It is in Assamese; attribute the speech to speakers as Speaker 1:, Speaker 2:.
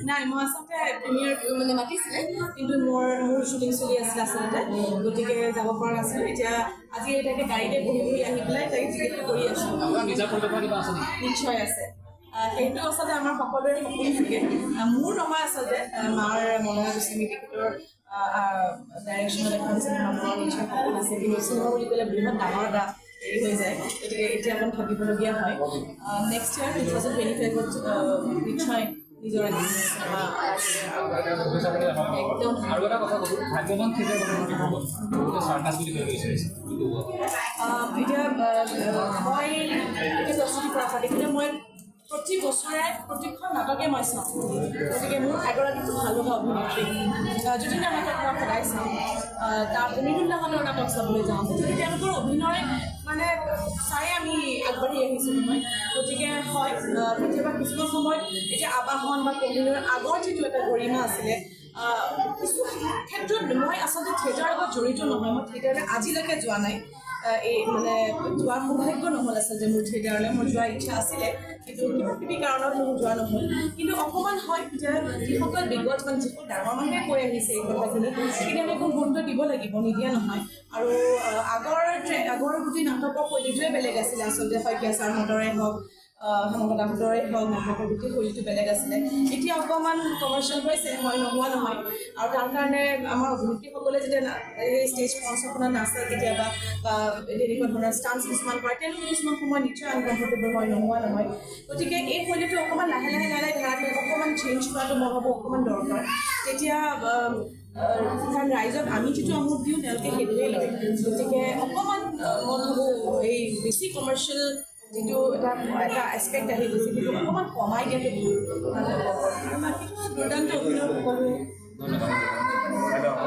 Speaker 1: নাই মই আচলতে প্ৰিমিয়াৰ মানে মাতিছিলে কিন্তু মোৰ শ্বুটিং চলি আছিলে আচলতে গতিকে যাব পৰা নাছিলোঁ এতিয়া আজি এটাকে গাড়ীতে বহি বহি আহি পেলাই তাকে টিকেট কৰি আছোঁ নিশ্চয় আছে সেইটো আচলতে আমাৰ সকলোৰে সপোন থাকে মোৰ নহয় আচলতে মাৰ মনৰ গোস্বামী তেখেতৰ ডাইৰেকশ্যনত এখন চিনেমা বনোৱাৰ নিশ্চয় সপোন আছে কিন্তু চিনেমা বুলি ক'লে বৃহৎ ডাঙৰ এটা হেৰি হৈ যায় গতিকে এতিয়া অকণ ভাবিবলগীয়া হয় নেক্সট ইয়াৰ 2025ত নিশ্চয় নিজৰ চিনেমা একদম
Speaker 2: আৰু এটা কথা ক'লোঁ ভাগ্যৱান থিয়েটাৰ চাৰ্কাছ বুলি কৈ বিচাৰিছে
Speaker 1: এতিয়া মই এতিয়া প্ৰস্তুতি কৰা দেখিলে মই প্ৰতি বছৰে প্ৰতিখন নাটকে মই চাওঁ গতিকে মোৰ এগৰাকী ভাল লগা অভিনেত্ৰী যদিও নাটক মই সদায় চাওঁ তাৰ মৃদুল্লাহনৰ নাটক চাবলৈ যাওঁ গতিকে তেওঁলোকৰ অভিনয় মানে চাই আমি আগবাঢ়ি আহিছোঁ নহয় গতিকে হয় কেতিয়াবা কিছুমান সময়ত এতিয়া আবাহন বা কমিলৰ আগৰ যিটো এটা গৰিমা আছিলে কিছু ক্ষেত্ৰত মই আচলতে থিয়েটাৰৰ লগত জড়িত নহয় মই থিয়েটাৰলৈ আজিলৈকে যোৱা নাই এই মানে যোৱাৰ সৌভাগ্য নহ'ল আচলতে মোৰ থিয়েটাৰলৈ মোৰ যোৱাৰ ইচ্ছা আছিলে কিন্তু কিবা কিবি কাৰণত মোৰ যোৱা নহ'ল কিন্তু অকণমান হয় যে যিসকল বিগত মানে যিসকল ডাঙৰ মানুহে কৈ আহিছে এই কথাখিনি সেইখিনি আমি একো গুৰুত্ব দিব লাগিব নিদিয়া নহয় আৰু আগৰ গোটেই নাটকৰ শৈলীটোৱে বেলেগ আছিলে আচলতে শইকীয়া ছাৰহঁতৰে হওক হেমন্ত দাহঁতৰে হওক নাটকৰ গোটেই শৈলীটো বেলেগ আছিলে এতিয়া অকণমান কমাৰ্চিয়েল হৈছে হয় নোহোৱা নহয় আৰু তাৰ কাৰণে আমাৰ অভিনেত্ৰীসকলে যেতিয়া এই ষ্টেজ মঞ্চখনত নাচে কেতিয়াবা বা তেনেকুৱা ধৰণৰ ষ্টান্স কিছুমান কৰে তেওঁলোকে কিছুমান সময় নিশ্চয় আনকমফৰ্টেবল হয় নোহোৱা নহয় গতিকে এই শৈলীটো অকণমান লাহে ধৰাটো অকণমান চেঞ্জ কৰাটো মই ভাবোঁ অকণমান দৰকাৰ তেতিয়া কাৰণ ৰাইজক আমি যিটো আমোদ দিওঁ তেওঁলোকে সেইটোৱে লয় গতিকে অকণমান মই ভাবোঁ এই বেছি কমাৰ্চিয়েল যিটো এটা এছপেক্ট আহি গৈছে সেইটো অকণমান কমাই দিয়াটো ভাল বাকীটো দুৰ্দান্ত অভিনয় সকলোৱে